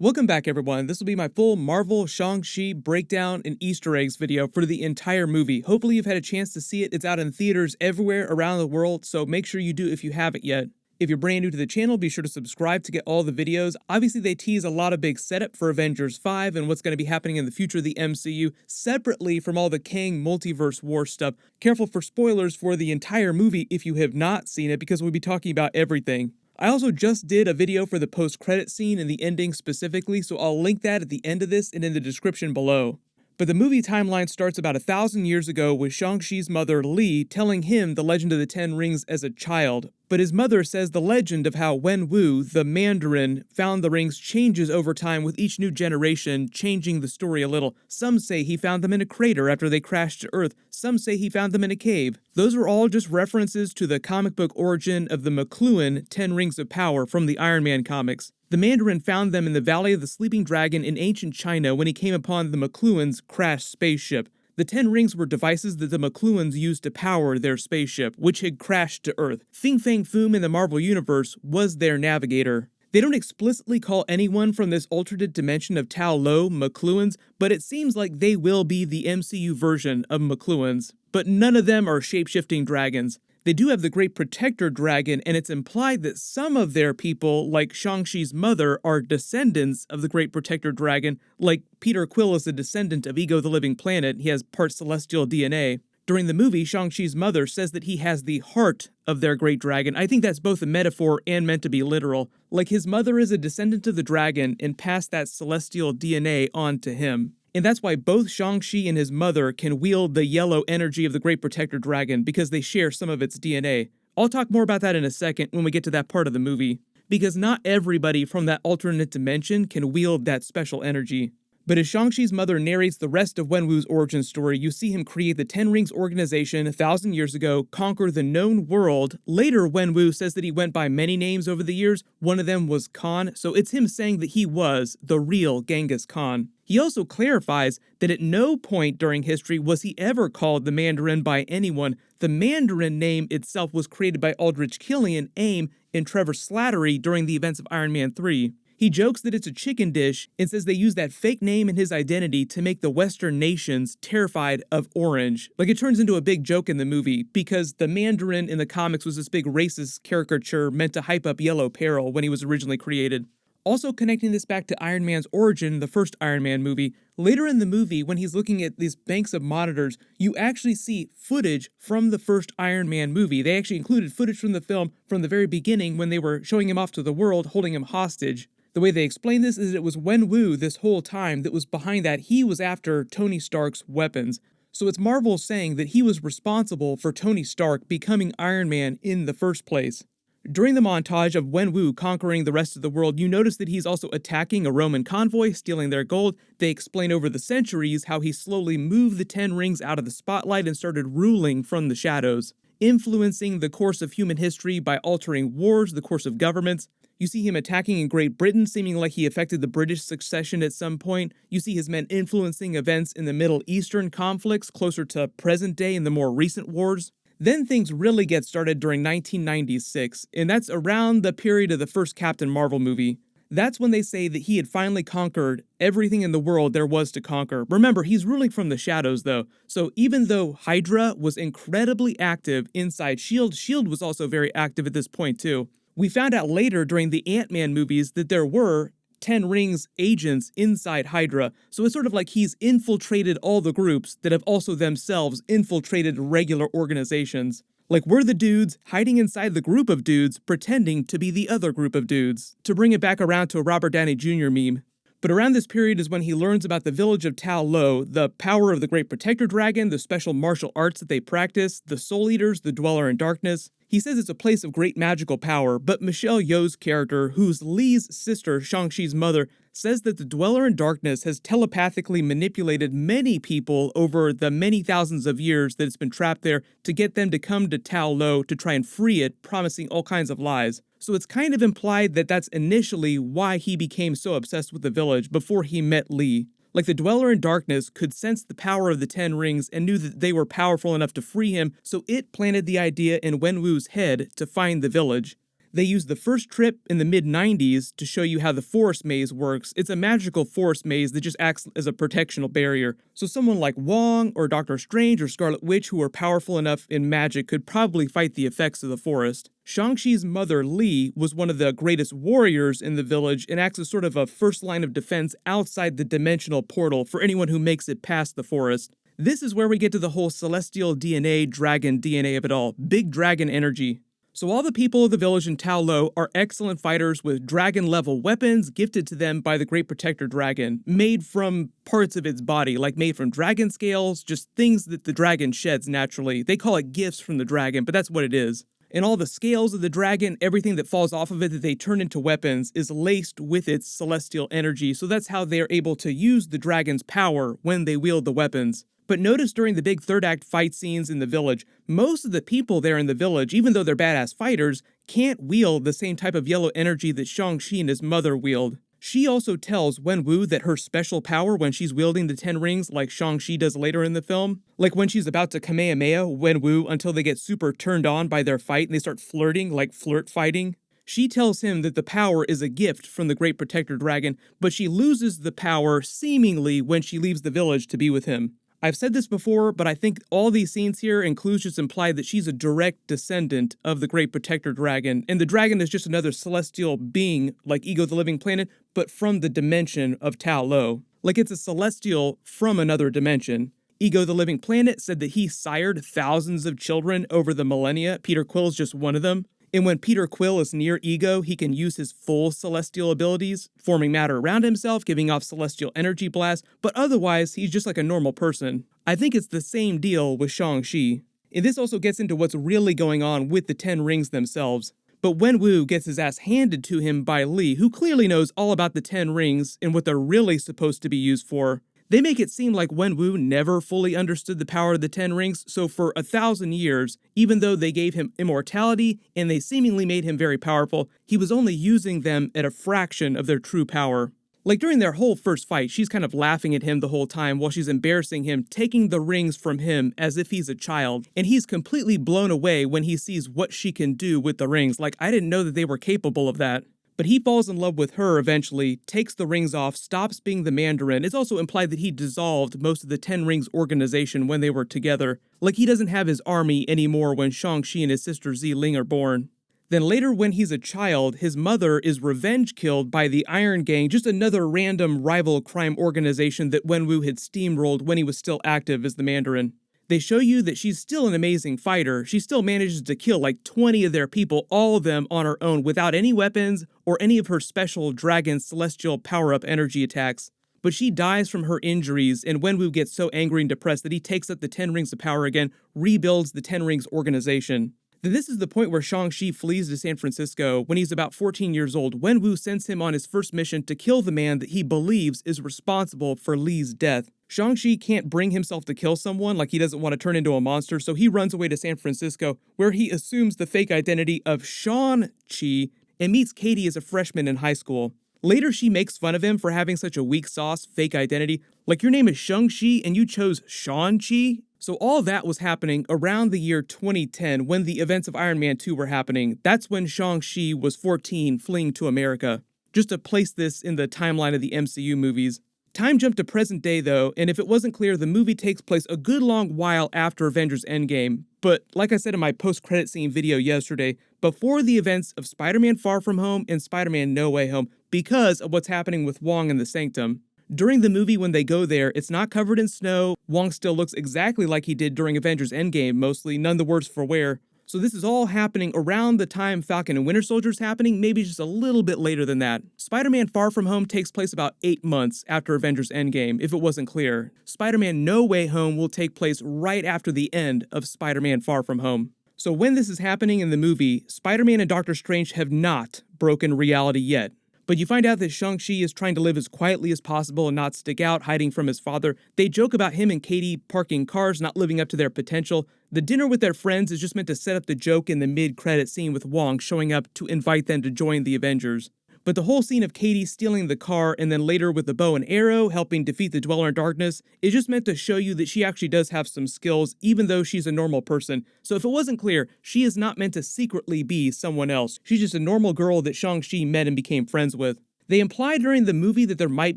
Welcome back everyone, this will be my full Marvel Shang-Chi breakdown and Easter eggs video for the entire movie. Hopefully you've had a chance to see it. It's out in theaters everywhere around the world, so make sure you do if you haven't yet. If you're brand new to the channel, be sure to subscribe to get all the videos. Obviously they tease a lot of big setup for Avengers 5 and what's going to be happening in the future of the MCU, separately from all the Kang Multiverse War stuff. Careful for spoilers for the entire movie if you have not seen it, because we'll be talking about everything. I also just did a video for the post-credit scene and the ending specifically, so I'll link that at the end of this and in the description below. But the movie timeline starts about 1,000 years ago with Shang-Chi's mother, Li, telling him the legend of the Ten Rings as a child. But his mother says the legend of how Wenwu, the Mandarin, found the rings changes over time with each new generation, changing the story a little. Some say he found them in a crater after they crashed to Earth. Some say he found them in a cave. Those are all just references to the comic book origin of the McLuhan 10 Rings of Power from the Iron Man comics. The Mandarin found them in the Valley of the Sleeping Dragon in ancient China when he came upon the McLuhan's crashed spaceship. The 10 rings were devices that the McLuhans used to power their spaceship, which had crashed to Earth. Fin Fang Foom in the Marvel Universe was their navigator. They don't explicitly call anyone from this alternate dimension of Ta Lo McLuhans, but it seems like they will be the MCU version of McLuhans. But none of them are shape-shifting dragons. They do have the Great Protector Dragon, and it's implied that some of their people, like Shang-Chi's mother, are descendants of the Great Protector Dragon, like Peter Quill is a descendant of Ego the Living Planet. He has part celestial DNA. During the movie, Shang-Chi's mother says that he has the heart of their great dragon. I think that's both a metaphor and meant to be literal. Like his mother is a descendant of the dragon and passed that celestial DNA on to him. And that's why both Shang-Chi and his mother can wield the yellow energy of the Great Protector Dragon, because they share some of its DNA. I'll talk more about that in a second when we get to that part of the movie, because not everybody from that alternate dimension can wield that special energy. But as Shang-Chi's mother narrates the rest of Wenwu's origin story, you see him create the Ten Rings organization 1,000 years ago, conquer the known world. Later, Wenwu says that he went by many names over the years. One of them was Khan, so it's him saying that he was the real Genghis Khan. He also clarifies that at no point during history was he ever called the Mandarin by anyone. The Mandarin name itself was created by Aldrich Killian, AIM, and Trevor Slattery during the events of Iron Man 3. He jokes that it's a chicken dish and says they use that fake name and his identity to make the Western nations terrified of orange. Like, it turns into a big joke in the movie because the Mandarin in the comics was this big racist caricature meant to hype up Yellow Peril when he was originally created. Also connecting this back to Iron Man's origin, the first Iron Man movie, later in the movie when he's looking at these banks of monitors, you actually see footage from the first Iron Man movie. They actually included footage from the film from the very beginning when they were showing him off to the world, holding him hostage. The way they explain this is it was Wenwu this whole time that was behind that. He was after Tony Stark's weapons. So it's Marvel saying that he was responsible for Tony Stark becoming Iron Man in the first place. During the montage of Wenwu conquering the rest of the world, you notice that he's also attacking a Roman convoy, stealing their gold. They explain over the centuries how he slowly moved the Ten Rings out of the spotlight and started ruling from the shadows, influencing the course of human history by altering wars, the course of governments. You see him attacking in Great Britain, seeming like he affected the British succession at some point. You see his men influencing events in the Middle Eastern conflicts closer to present day in the more recent wars. Then things really get started during 1996, and that's around the period of the first Captain Marvel movie. That's when they say that he had finally conquered everything in the world there was to conquer. Remember, he's ruling from the shadows though, so even though Hydra was incredibly active inside S.H.I.E.L.D., S.H.I.E.L.D. was also very active at this point too. We found out later during the Ant-Man movies that there were 10 Rings agents inside Hydra, so it's sort of like he's infiltrated all the groups that have also themselves infiltrated regular organizations. Like we're the dudes hiding inside the group of dudes pretending to be the other group of dudes. To bring it back around to a Robert Downey Jr. meme. But around this period is when he learns about the village of Ta Lo, the power of the Great Protector Dragon, the special martial arts that they practice, the Soul Eaters, the Dweller in Darkness. He says it's a place of great magical power, but Michelle Yeoh's character, who's Li's sister, Shang-Chi's mother, says that the Dweller in Darkness has telepathically manipulated many people over the many thousands of years that it's been trapped there to get them to come to Ta Lo to try and free it, promising all kinds of lies. So it's kind of implied that that's initially why he became so obsessed with the village before he met Li. Like the Dweller in Darkness could sense the power of the Ten Rings and knew that they were powerful enough to free him, so it planted the idea in Wenwu's head to find the village. They used the first trip in the mid-90s to show you how the forest maze works. It's a magical forest maze that just acts as a protectional barrier. So someone like Wong or Doctor Strange or Scarlet Witch who are powerful enough in magic could probably fight the effects of the forest. Shang-Chi's mother, Li, was one of the greatest warriors in the village and acts as sort of a first line of defense outside the dimensional portal for anyone who makes it past the forest. This is where we get to the whole celestial DNA, dragon DNA of it all. Big dragon energy. So all the people of the village in Ta Lo are excellent fighters with dragon-level weapons gifted to them by the Great Protector Dragon, made from parts of its body, like made from dragon scales, just things that the dragon sheds naturally. They call it gifts from the dragon, but that's what it is. And all the scales of the dragon, everything that falls off of it that they turn into weapons, is laced with its celestial energy, so that's how they're able to use the dragon's power when they wield the weapons. But notice during the big third act fight scenes in the village, most of the people there in the village, even though they're badass fighters, can't wield the same type of yellow energy that Shang-Chi and his mother wield. She also tells Wenwu that her special power when she's wielding the 10 rings like Shang-Chi does later in the film, like when she's about to Kamehameha Wenwu until they get super turned on by their fight and they start flirting like flirt fighting. She tells him that the power is a gift from the Great Protector Dragon, but she loses the power seemingly when she leaves the village to be with him. I've said this before, but I think all these scenes here and clues just imply that she's a direct descendant of the Great Protector Dragon, and the dragon is just another celestial being like Ego the Living Planet, but from the dimension of Ta Lo. Like it's a celestial from another dimension. Ego the Living Planet said that he sired thousands of children over the millennia. Peter Quill's just one of them. And when Peter Quill is near Ego, he can use his full celestial abilities, forming matter around himself, giving off celestial energy blasts, but otherwise, he's just like a normal person. I think it's the same deal with Shang-Chi. And this also gets into what's really going on with the 10 rings themselves. But Wenwu gets his ass handed to him by Li, who clearly knows all about the 10 rings and what they're really supposed to be used for. They make it seem like Wenwu never fully understood the power of the 10 rings, so for 1,000 years, even though they gave him immortality and they seemingly made him very powerful, he was only using them at a fraction of their true power. Like during their whole first fight, she's kind of laughing at him the whole time while she's embarrassing him, taking the rings from him as if he's a child, and he's completely blown away when he sees what she can do with the rings. Like, I didn't know that they were capable of that. But he falls in love with her eventually, takes the rings off, stops being the Mandarin. It's also implied that he dissolved most of the 10 Rings organization when they were together. Like he doesn't have his army anymore when Shang-Chi and his sister Zi-Ling are born. Then later when he's a child, his mother is revenge killed by the Iron Gang, just another random rival crime organization that Wenwu had steamrolled when he was still active as the Mandarin. They show you that she's still an amazing fighter. She still manages to kill like 20 of their people, all of them on her own, without any weapons or any of her special dragon celestial power-up energy attacks. But she dies from her injuries, and Wenwu gets so angry and depressed that he takes up the 10 Rings of Power again, rebuilds the 10 Rings organization. Then this is the point where Shang-Chi flees to San Francisco. When he's about 14 years old, Wenwu sends him on his first mission to kill the man that he believes is responsible for Li's death. Shang-Chi can't bring himself to kill someone, like he doesn't want to turn into a monster, so he runs away to San Francisco, where he assumes the fake identity of Shang-Chi and meets Katie as a freshman in high school. Later, she makes fun of him for having such a weak sauce fake identity, like your name is Shang-Chi and you chose Shang-Chi? So all that was happening around the year 2010 when the events of Iron Man 2 were happening. That's when Shang-Chi was 14 fleeing to America. Just to place this in the timeline of the MCU movies. Time jump to present day though, and if it wasn't clear, the movie takes place a good long while after Avengers Endgame. But like I said in my post-credit scene video yesterday, before the events of Spider-Man Far From Home and Spider-Man No Way Home, because of what's happening with Wong in the Sanctum. During the movie when they go there, it's not covered in snow, Wong still looks exactly like he did during Avengers Endgame, mostly, none the worse for wear. So this is all happening around the time Falcon and Winter Soldier's happening, maybe just a little bit later than that. Spider-Man Far From Home takes place about 8 months after Avengers Endgame, if it wasn't clear. Spider-Man No Way Home will take place right after the end of Spider-Man Far From Home. So when this is happening in the movie, Spider-Man and Doctor Strange have not broken reality yet. But you find out that Shang-Chi is trying to live as quietly as possible and not stick out, hiding from his father. They joke about him and Katie parking cars, not living up to their potential. The dinner with their friends is just meant to set up the joke in the mid-credit scene with Wong showing up to invite them to join the Avengers. But the whole scene of Katie stealing the car and then later with the bow and arrow helping defeat the Dweller in Darkness is just meant to show you that she actually does have some skills even though she's a normal person. So if it wasn't clear, she is not meant to secretly be someone else. She's just a normal girl that Shang-Chi met and became friends with. They imply during the movie that there might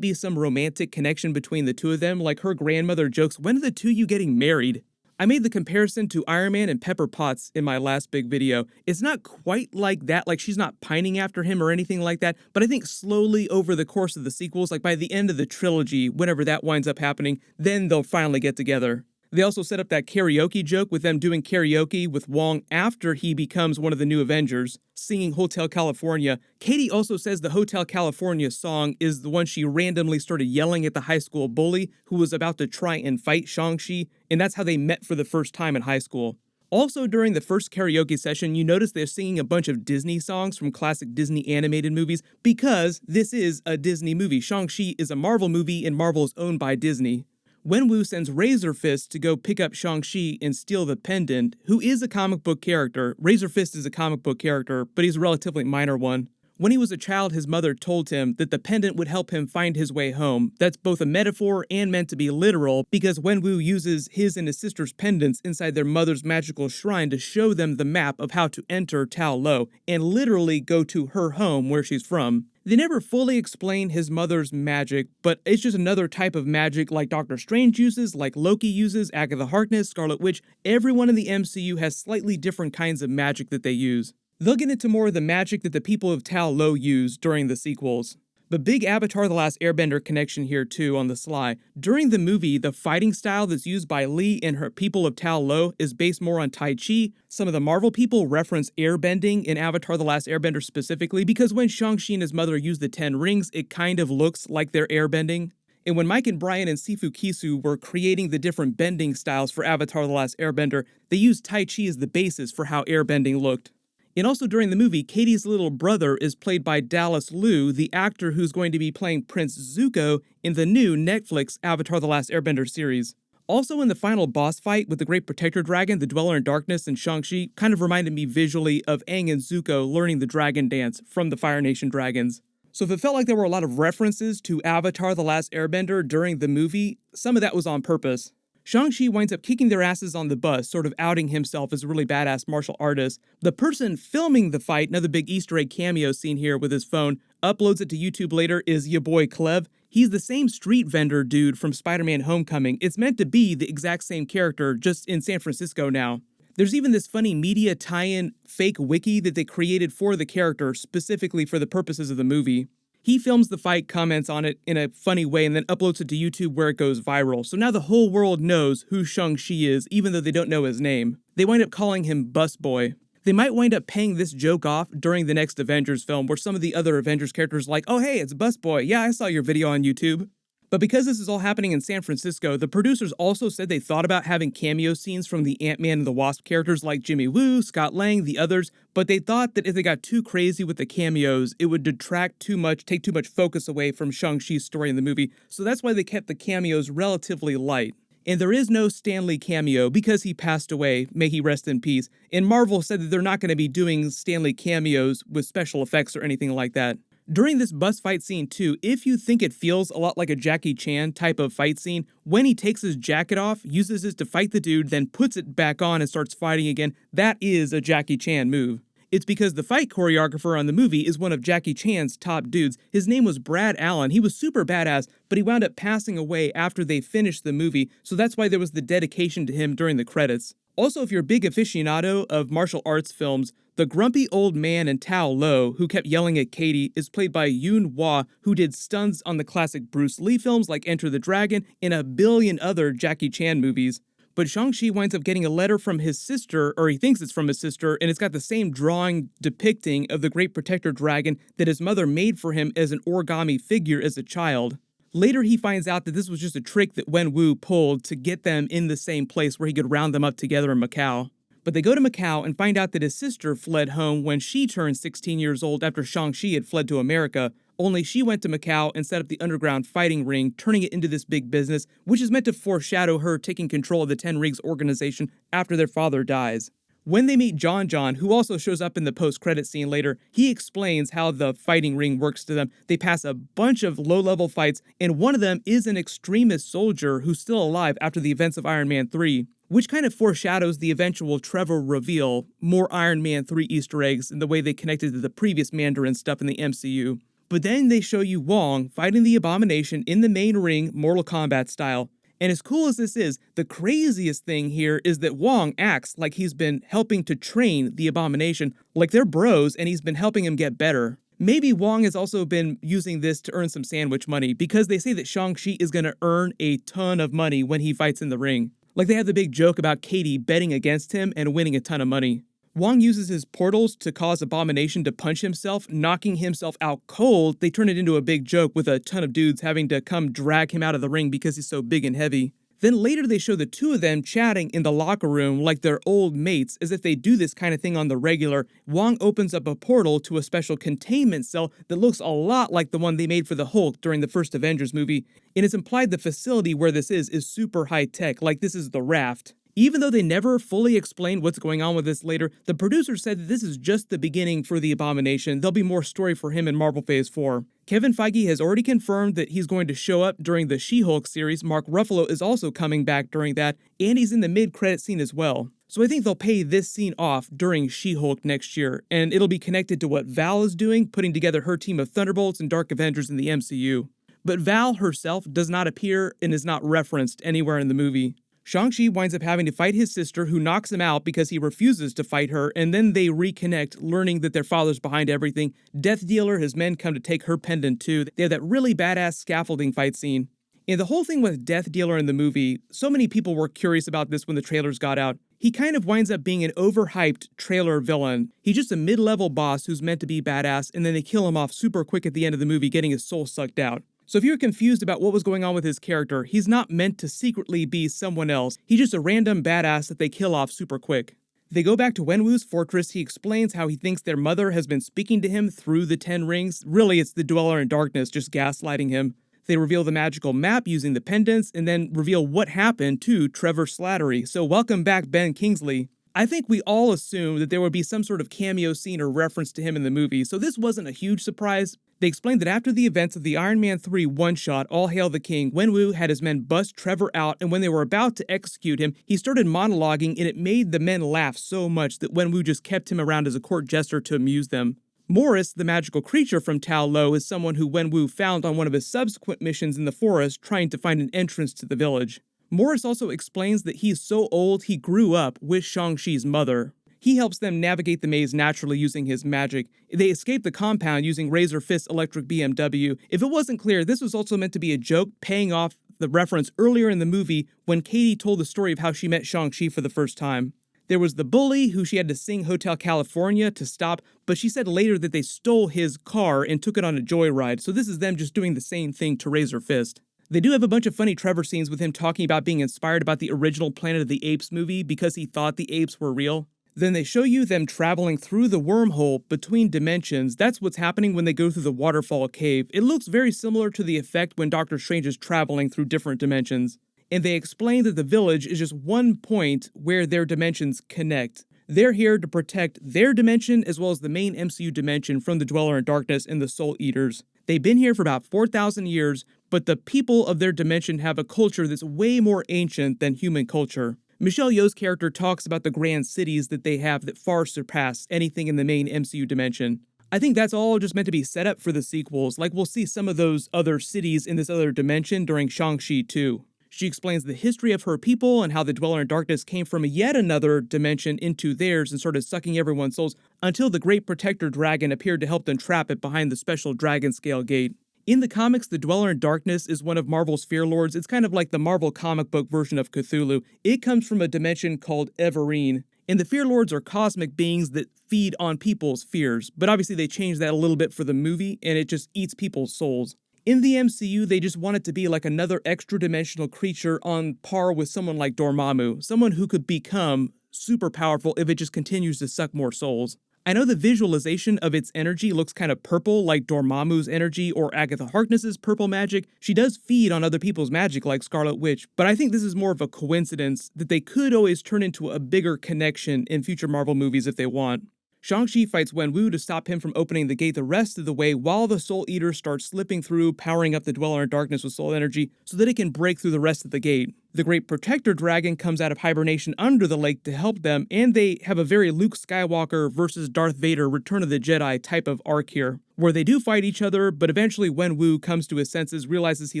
be some romantic connection between the two of them, like her grandmother jokes, "When are the two you getting married?" I made the comparison to Iron Man and Pepper Potts in my last big video. It's not quite like that, like she's not pining after him or anything like that, but I think slowly over the course of the sequels, like by the end of the trilogy, whenever that winds up happening, then they'll finally get together. They also set up that karaoke joke with them doing karaoke with Wong after he becomes one of the new Avengers, singing Hotel California. Katie also says the Hotel California song is the one she randomly started yelling at the high school bully who was about to try and fight Shang-Chi, and that's how they met for the first time in high school. Also, during the first karaoke session, you notice they're singing a bunch of Disney songs from classic Disney animated movies because this is a Disney movie. Shang-Chi is a Marvel movie and Marvel is owned by Disney. Wenwu sends Razor Fist to go pick up Shang-Chi and steal the pendant, who is a comic book character. Razor Fist is a comic book character, but he's a relatively minor one. When he was a child, his mother told him that the pendant would help him find his way home. That's both a metaphor and meant to be literal, because Wenwu uses his and his sister's pendants inside their mother's magical shrine to show them the map of how to enter Ta Lo, and literally go to her home where she's from. They never fully explain his mother's magic, but it's just another type of magic like Doctor Strange uses, like Loki uses, Agatha Harkness, Scarlet Witch. Everyone in the MCU has slightly different kinds of magic that they use. They'll get into more of the magic that the people of Ta Lo use during the sequels. But big Avatar: The Last Airbender connection here too on the sly. During the movie, the fighting style that's used by Lee and her people of Ta Lo is based more on Tai Chi. Some of the Marvel people reference airbending in Avatar: The Last Airbender specifically because when Shang-Chi and his mother use the 10 rings, it kind of looks like they're airbending. And when Mike and Brian and Sifu Kisu were creating the different bending styles for Avatar: The Last Airbender, they used Tai Chi as the basis for how airbending looked. And also during the movie, Katie's little brother is played by Dallas Liu, the actor who's going to be playing Prince Zuko in the new Netflix Avatar: The Last Airbender series. Also in the final boss fight with the Great Protector Dragon, the Dweller in Darkness, and Shang-Chi kind of reminded me visually of Aang and Zuko learning the dragon dance from the Fire Nation dragons. So if it felt like there were a lot of references to Avatar: The Last Airbender during the movie, some of that was on purpose. Shang-Chi winds up kicking their asses on the bus, sort of outing himself as a really badass martial artist. The person filming the fight, another big Easter egg cameo scene here with his phone, uploads it to YouTube later, is ya boy Clev. He's the same street vendor dude from Spider-Man Homecoming. It's meant to be the exact same character, just in San Francisco now. There's even this funny media tie-in fake wiki that they created for the character, specifically for the purposes of the movie. He films the fight, comments on it in a funny way, and then uploads it to YouTube where it goes viral. So now the whole world knows who Shang-Chi is, even though they don't know his name. They wind up calling him Busboy. They might wind up paying this joke off during the next Avengers film, where some of the other Avengers characters are like, "Oh hey, it's Busboy. Yeah, I saw your video on YouTube." But because this is all happening in San Francisco, the producers also said they thought about having cameo scenes from the Ant-Man and the Wasp characters like Jimmy Woo, Scott Lang, the others, but they thought that if they got too crazy with the cameos, it would detract too much, take too much focus away from Shang-Chi's story in the movie, so that's why they kept the cameos relatively light. And there is no Stan Lee cameo because he passed away, may he rest in peace, and Marvel said that they're not going to be doing Stan Lee cameos with special effects or anything like that. During this bus fight scene too, if you think it feels a lot like a Jackie Chan type of fight scene, when he takes his jacket off, uses it to fight the dude, then puts it back on and starts fighting again, that is a Jackie Chan move. It's because the fight choreographer on the movie is one of Jackie Chan's top dudes. His name was Brad Allen. He was super badass, but he wound up passing away after they finished the movie, so that's why there was the dedication to him during the credits. Also, if you're a big aficionado of martial arts films, the grumpy old man in Ta Lo, who kept yelling at Katie, is played by Yun Hua, who did stunts on the classic Bruce Lee films like Enter the Dragon and a billion other Jackie Chan movies. But Shang-Chi winds up getting a letter from his sister, or he thinks it's from his sister, and it's got the same drawing depicting of the Great Protector Dragon that his mother made for him as an origami figure as a child. Later, he finds out that this was just a trick that Wenwu pulled to get them in the same place where he could round them up together in Macau. But they go to Macau and find out that his sister fled home when she turned 16 years old after Shang-Chi had fled to America, only she went to Macau and set up the underground fighting ring, turning it into this big business, which is meant to foreshadow her taking control of the Ten Rings organization after their father dies. When they meet John John, who also shows up in the post-credit scene later, he explains how the fighting ring works to them. They pass a bunch of low-level fights, and one of them is an extremist soldier who's still alive after the events of Iron Man 3, which kind of foreshadows the eventual Trevor reveal, more Iron Man 3 Easter eggs in the way they connected to the previous Mandarin stuff in the MCU. But then they show you Wong fighting the Abomination in the main ring, Mortal Kombat style. And as cool as this is, the craziest thing here is that Wong acts like he's been helping to train the Abomination, like they're bros and he's been helping him get better. Maybe Wong has also been using this to earn some sandwich money, because they say that Shang-Chi is going to earn a ton of money when he fights in the ring. Like they have the big joke about Katie betting against him and winning a ton of money. Wong uses his portals to cause Abomination to punch himself, knocking himself out cold. They turn it into a big joke with a ton of dudes having to come drag him out of the ring because he's so big and heavy. Then later they show the two of them chatting in the locker room like they're old mates, as if they do this kind of thing on the regular. Wong opens up a portal to a special containment cell that looks a lot like the one they made for the Hulk during the first Avengers movie, and it's implied the facility where this is super high-tech, like this is the Raft. Even though they never fully explain what's going on with this later, the producer said that this is just the beginning for the Abomination. There'll be more story for him in Marvel Phase 4. Kevin Feige has already confirmed that he's going to show up during the She-Hulk series. Mark Ruffalo is also coming back during that, and he's in the mid-credit scene as well. So I think they'll pay this scene off during She-Hulk next year, and it'll be connected to what Val is doing, putting together her team of Thunderbolts and Dark Avengers in the MCU. But Val herself does not appear and is not referenced anywhere in the movie. Shang-Chi winds up having to fight his sister, who knocks him out because he refuses to fight her, and then they reconnect, learning that their father's behind everything. Death Dealer, his men come to take her pendant too. They have that really badass scaffolding fight scene. And the whole thing with Death Dealer in the movie, so many people were curious about this when the trailers got out. He kind of winds up being an overhyped trailer villain. He's just a mid-level boss who's meant to be badass, and then they kill him off super quick at the end of the movie, getting his soul sucked out. So if you're confused about what was going on with his character, he's not meant to secretly be someone else. He's just a random badass that they kill off super quick. They go back to Wenwu's fortress. He explains how he thinks their mother has been speaking to him through the 10 rings. Really, it's the Dweller in Darkness just gaslighting him. They reveal the magical map using the pendants, and then reveal what happened to Trevor Slattery. So welcome back, Ben Kingsley. I think we all assumed that there would be some sort of cameo scene or reference to him in the movie, so this wasn't a huge surprise. They explained that after the events of the Iron Man 3 one-shot, All Hail the King, Wenwu had his men bust Trevor out, and when they were about to execute him, he started monologuing, and it made the men laugh so much that Wenwu just kept him around as a court jester to amuse them. Morris, the magical creature from Ta Lo, is someone who Wenwu found on one of his subsequent missions in the forest trying to find an entrance to the village. Morris also explains that he's so old he grew up with Shang-Chi's mother. He helps them navigate the maze naturally using his magic. They escape the compound using Razor Fist's electric BMW. If it wasn't clear, this was also meant to be a joke, paying off the reference earlier in the movie when Katie told the story of how she met Shang-Chi for the first time. There was the bully who she had to sing Hotel California to stop, but she said later that they stole his car and took it on a joyride, so this is them just doing the same thing to Razor Fist. They do have a bunch of funny Trevor scenes with him talking about being inspired about the original Planet of the Apes movie because he thought the apes were real. Then they show you them traveling through the wormhole between dimensions. That's what's happening when they go through the waterfall cave. It looks very similar to the effect when Doctor Strange is traveling through different dimensions. And they explain that the village is just one point where their dimensions connect. They're here to protect their dimension as well as the main MCU dimension from the Dweller in Darkness and the Soul Eaters. They've been here for about 4,000 years, but the people of their dimension have a culture that's way more ancient than human culture. Michelle Yeoh's character talks about the grand cities that they have that far surpass anything in the main MCU dimension. I think that's all just meant to be set up for the sequels, like we'll see some of those other cities in this other dimension during Shang-Chi 2. She explains the history of her people and how the Dweller in Darkness came from yet another dimension into theirs and started sucking everyone's souls until the Great Protector Dragon appeared to help them trap it behind the special dragon scale gate. In the comics, the Dweller in Darkness is one of Marvel's Fear Lords. It's kind of like the Marvel comic book version of Cthulhu. It comes from a dimension called Everine. And the Fear Lords are cosmic beings that feed on people's fears. But obviously they changed that a little bit for the movie, and it just eats people's souls. In the MCU, they just want it to be like another extra-dimensional creature on par with someone like Dormammu, someone who could become super powerful if it just continues to suck more souls. I know the visualization of its energy looks kind of purple like Dormammu's energy or Agatha Harkness's purple magic. She does feed on other people's magic like Scarlet Witch, but I think this is more of a coincidence that they could always turn into a bigger connection in future Marvel movies if they want. Shang-Chi fights Wenwu to stop him from opening the gate the rest of the way while the Soul Eater starts slipping through, powering up the Dweller in Darkness with soul energy so that it can break through the rest of the gate. The Great Protector Dragon comes out of hibernation under the lake to help them, and they have a very Luke Skywalker versus Darth Vader Return of the Jedi type of arc here, where they do fight each other, but eventually Wenwu comes to his senses, realizes he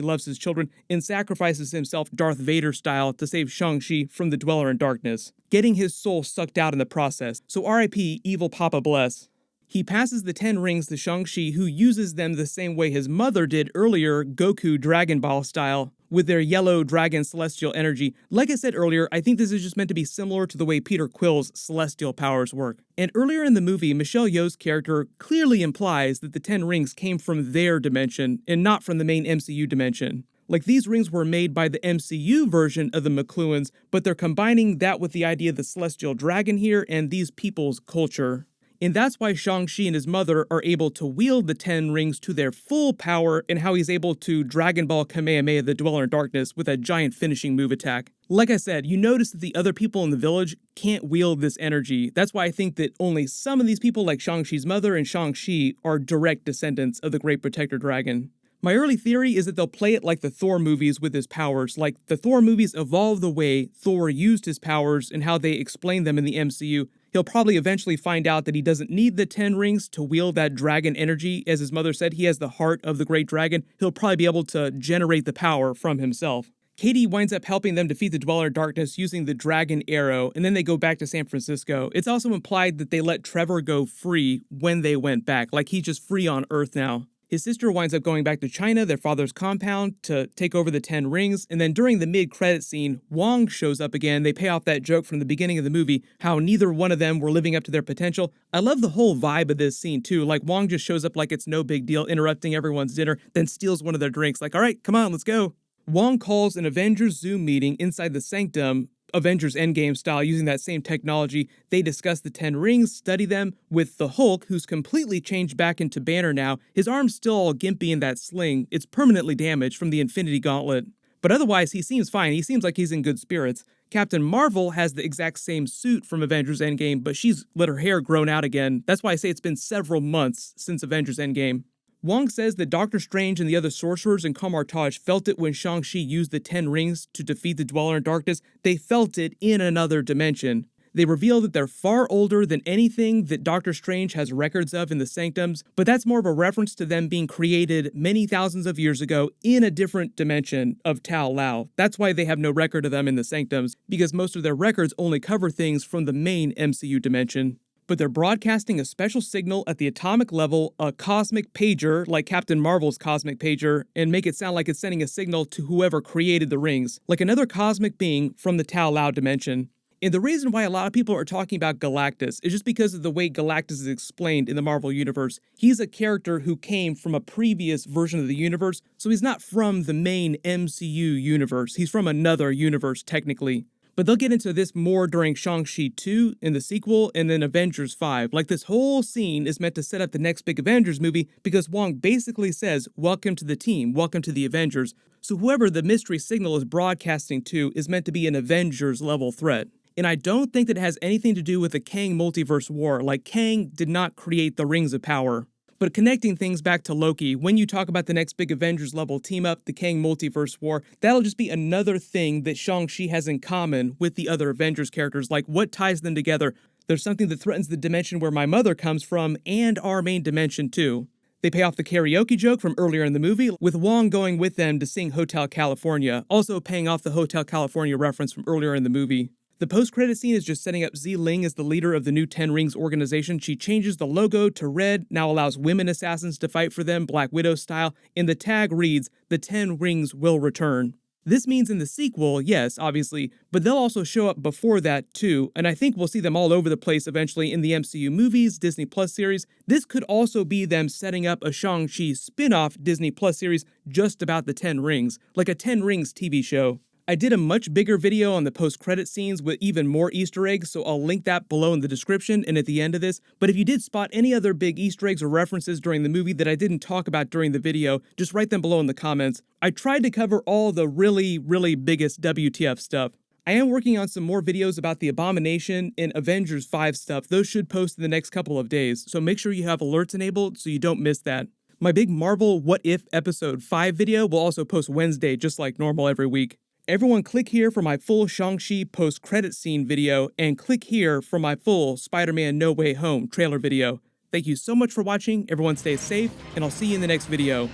loves his children, and sacrifices himself Darth Vader style to save Shang-Chi from the Dweller in Darkness, getting his soul sucked out in the process. So R.I.P. Evil Papa Bless. He passes the 10 rings to Shang-Chi, who uses them the same way his mother did earlier, Goku Dragon Ball style, with their yellow dragon celestial energy. Like I said earlier, I think this is just meant to be similar to the way Peter Quill's celestial powers work. And earlier in the movie, Michelle Yeoh's character clearly implies that the 10 rings came from their dimension and not from the main MCU dimension. Like, these rings were made by the MCU version of the McLuhans, but they're combining that with the idea of the celestial dragon here and these people's culture. And that's why Shang-Chi and his mother are able to wield the 10 rings to their full power, and how he's able to Dragon Ball Kamehameha the Dweller in Darkness with a giant finishing move attack. Like I said, you notice that the other people in the village can't wield this energy. That's why I think that only some of these people, like Shang-Chi's mother and Shang-Chi, are direct descendants of the Great Protector Dragon. My early theory is that they'll play it like the Thor movies with his powers. Like, the Thor movies evolved the way Thor used his powers and how they explain them in the MCU. He'll probably eventually find out that he doesn't need the 10 rings to wield that dragon energy. As his mother said, he has the heart of the great dragon. He'll probably be able to generate the power from himself. Katie winds up helping them defeat the Dweller in Darkness using the dragon arrow, and then they go back to San Francisco. It's also implied that they let Trevor go free when they went back, like he's just free on Earth now. His sister winds up going back to China, their father's compound, to take over the 10 rings, and then during the mid-credit scene, Wong shows up again. They pay off that joke from the beginning of the movie, how neither one of them were living up to their potential. I love the whole vibe of this scene too, like Wong just shows up like it's no big deal, interrupting everyone's dinner, then steals one of their drinks, like, all right, come on, let's go. Wong calls an Avengers Zoom meeting inside the Sanctum, Avengers Endgame style, using that same technology. They discuss the 10 rings, study them, with the Hulk, who's completely changed back into Banner now. His arm's still all gimpy in that sling. It's permanently damaged from the Infinity Gauntlet. But otherwise, he seems fine. He seems like he's in good spirits. Captain Marvel has the exact same suit from Avengers Endgame, but she's let her hair grown out again. That's why I say it's been several months since Avengers Endgame. Wong says that Doctor Strange and the other sorcerers in Kamar-Taj felt it when Shang-Chi used the 10 rings to defeat the Dweller in Darkness. They felt it in another dimension. They reveal that they're far older than anything that Doctor Strange has records of in the Sanctums, but that's more of a reference to them being created many thousands of years ago in a different dimension of Tao Lao. That's why they have no record of them in the Sanctums, because most of their records only cover things from the main MCU dimension. But they're broadcasting a special signal at the atomic level, a cosmic pager, like Captain Marvel's cosmic pager, and make it sound like it's sending a signal to whoever created the rings, like another cosmic being from the Tao Lao dimension. And the reason why a lot of people are talking about Galactus is just because of the way Galactus is explained in the Marvel Universe. He's a character who came from a previous version of the universe, so he's not from the main MCU universe. He's from another universe, technically. But they'll get into this more during Shang-Chi 2 in the sequel, and then Avengers 5. Like, this whole scene is meant to set up the next big Avengers movie, because Wong basically says, welcome to the team, welcome to the Avengers. So whoever the mystery signal is broadcasting to is meant to be an Avengers level threat. And I don't think that it has anything to do with the Kang multiverse war. Like, Kang did not create the Rings of Power. But connecting things back to Loki, when you talk about the next big Avengers level team up, the Kang Multiverse War, that'll just be another thing that Shang-Chi has in common with the other Avengers characters. Like, what ties them together? There's something that threatens the dimension where my mother comes from, and our main dimension too. They pay off the karaoke joke from earlier in the movie, with Wong going with them to sing Hotel California, also paying off the Hotel California reference from earlier in the movie. The post-credit scene is just setting up Zi Ling as the leader of the new 10 Rings organization. She changes the logo to red, now allows women assassins to fight for them, Black Widow style, and the tag reads, "The 10 Rings will return." This means in the sequel, yes, obviously, but they'll also show up before that too, and I think we'll see them all over the place eventually in the MCU movies, Disney Plus series. This could also be them setting up a Shang-Chi spin-off Disney Plus series just about the 10 Rings, like a 10 Rings TV show. I did a much bigger video on the post-credit scenes with even more Easter eggs, so I'll link that below in the description and at the end of this. But if you did spot any other big Easter eggs or references during the movie that I didn't talk about during the video, just write them below in the comments. I tried to cover all the really biggest WTF stuff. I am working on some more videos about the Abomination and Avengers 5 stuff. Those should post in the next couple of days, so make sure you have alerts enabled so you don't miss that. My big Marvel What If Episode 5 video will also post Wednesday, just like normal every week. Everyone click here for my full Shang-Chi post-credit scene video, and click here for my full Spider-Man No Way Home trailer video. Thank you so much for watching, everyone stay safe, and I'll see you in the next video.